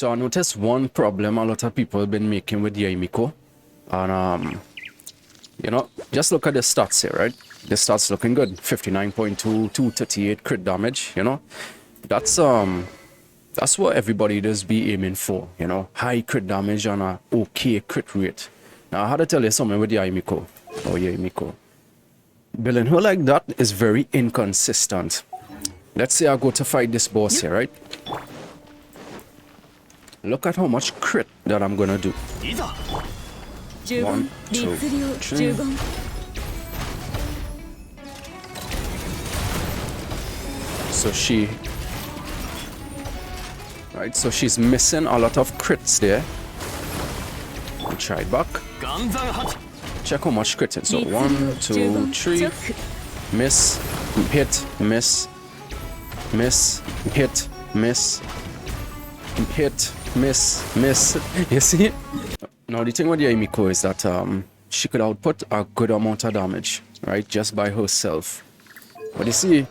So I noticed one problem a lot of people have been making with Yae Miko. And you know, just look at the stats here, right? The stats looking good. 59.2, 238 crit damage, you know. That's what everybody does be aiming for, you know. High crit damage and a okay crit rate. Now I had to tell you something with Yae Miko. Or Yae Miko. Building her like that is very inconsistent. Let's say I go to fight this boss here, right? Look at how much crit that I'm gonna do. 1, 2, 3. So she's missing a lot of crits there. I'll try it back. Check how much crit it. So 1, 2, 3. Miss, hit, miss, miss, hit, miss, hit, miss, miss. You see? Now the thing with Yae Miko is that she could output a good amount of damage, right? Just by herself. But you see,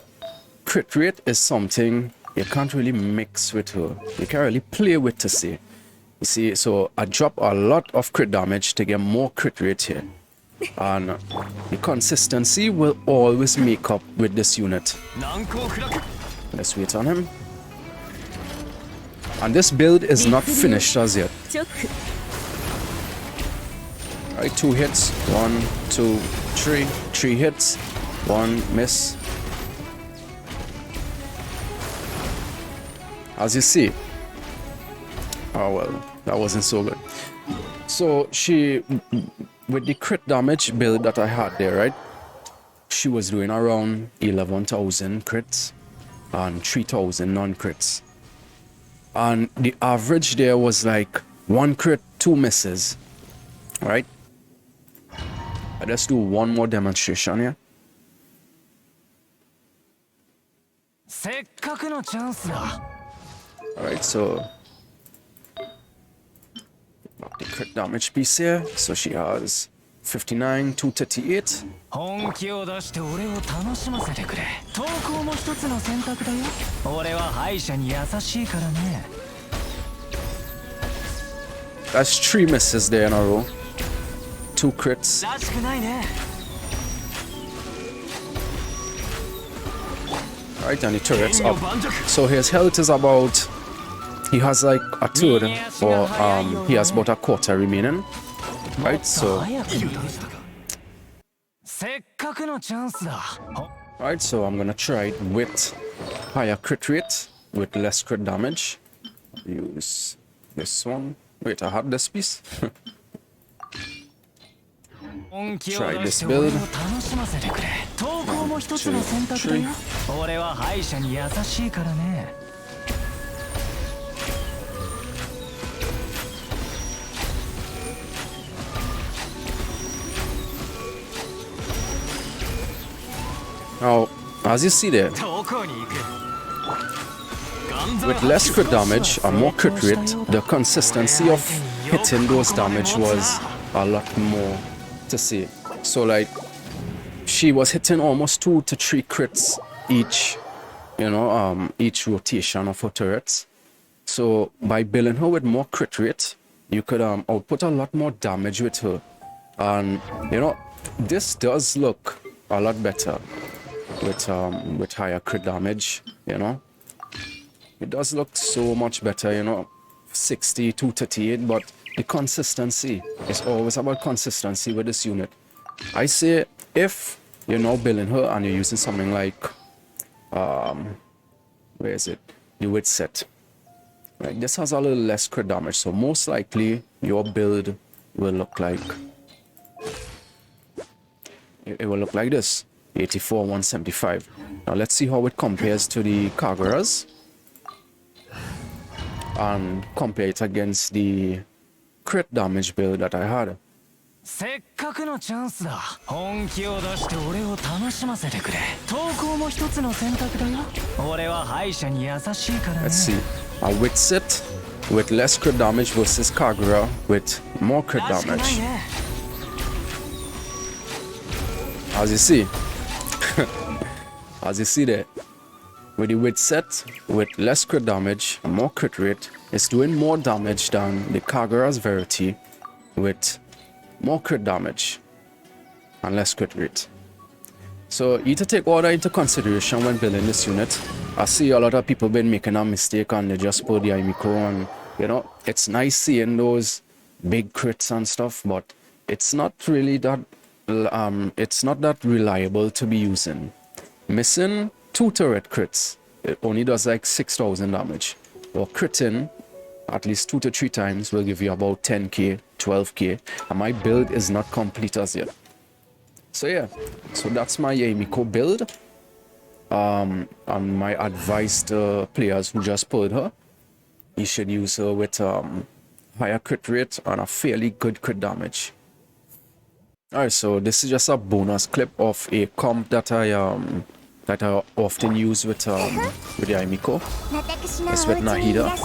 crit rate is something you can't really mix with her. You can't really play with to see. You see, so I drop a lot of crit damage to get more crit rate here. And the consistency will always make up with this unit. Let's wait on him. And this build is not finished as yet. Alright, 2 hits. 1, 2, 3. 3 hits. 1 miss. As you see. Oh well, that wasn't so good. So she, with the crit damage build that I had there, right? She was doing around 11,000 crits and 3,000 non-crits. And the average there was like 1 crit, 2 misses. Right? Let's do one more demonstration here. Alright, so the crit damage piece here. So she has 59, 238. That's 3 misses there in a row. 2 crits. Right, and the turret's up. So his health is about, he has like a third, or he has about a quarter remaining. Right, so right, so I'm gonna try it with higher crit rate, with less crit damage. Use this one. Wait, I have this piece. Try this build. 1, 2, 3. Now, as you see there, with less crit damage and more crit rate, the consistency of hitting those damage was a lot more to see. So like, she was hitting almost 2 to 3 crits each, you know, each rotation of her turrets. So by building her with more crit rate, you could output a lot more damage with her. And you know, this does look a lot better with higher crit damage, you know. It does look so much better, you know, 60, 238, but the consistency is always about consistency with this unit. I say if you're now building her and you're using something like, where is it? The width set. Right, this has a little less crit damage, so most likely your build will look like, it will look like this. 84, 175. Now let's see how it compares to the Kagura's and compare it against the crit damage build that I had. Let's see. A width set with less crit damage versus Kagura with more crit damage. As you see. As you see there, with the width set, with less crit damage and more crit rate, It's doing more damage than the Kagura's Verity with more crit damage and less crit rate. So you need to take all that into consideration when building this unit. I see a lot of people been making a mistake and they just put the Yae Miko, and you know, it's nice seeing those big crits and stuff, but it's not really that it's not that reliable to be using. Missing 2 turret crits, it only does like 6,000 damage, or critting at least 2 to 3 times will give you about 10k, 12k, and my build is not complete as yet. So yeah, so that's my Yae Miko build. And my advice to players who just pulled her, you should use her with higher crit rate and a fairly good crit damage. Alright, so this is just a bonus clip of a comp that I often use with Yae Miko. It's with Nahida.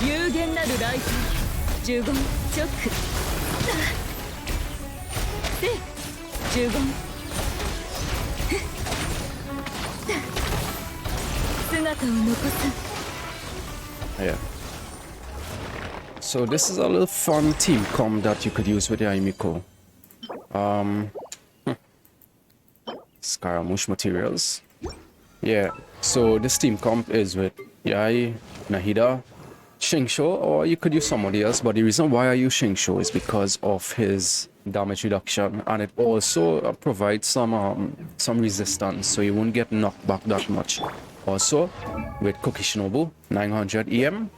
有限なるライト呪言チョックで呪言姿を残す Yeah. So this is a little fun team comp that you could use with Yae Miko. Scaramouche materials. Yeah, so this team comp is with Yae, Nahida, Shingsho, or you could use somebody else, but the reason why I use Shingsho is because of his damage reduction, and it also provides some resistance, so you won't get knocked back that much. Also, with Kokishinobu, 900 EM.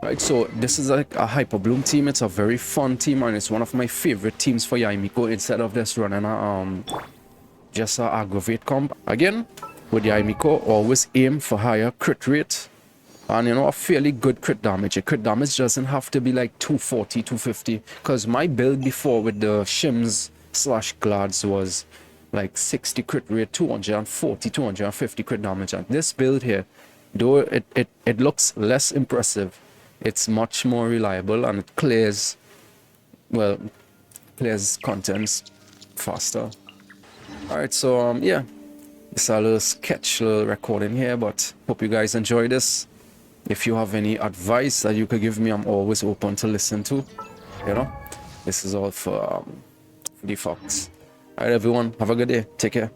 Right, so this is like a Hyper Bloom team. It's a very fun team, and it's one of my favorite teams for Yae Miko instead of just running a just a aggravate comp. Again, with Yae Miko, always aim for higher crit rate and, you know, a fairly good crit damage. A crit damage doesn't have to be like 240, 250, because my build before with the shims / glads was like 60 crit rate, 240, 250 crit damage. And this build here, though it looks less impressive, it's much more reliable, and it clears, well, clears contents faster. Alright, so yeah, it's a little sketch, little recording here, but hope you guys enjoy this. If you have any advice that you could give me, I'm always open to listen to. You know, this is all for the Fox. Alright everyone, have a good day, take care.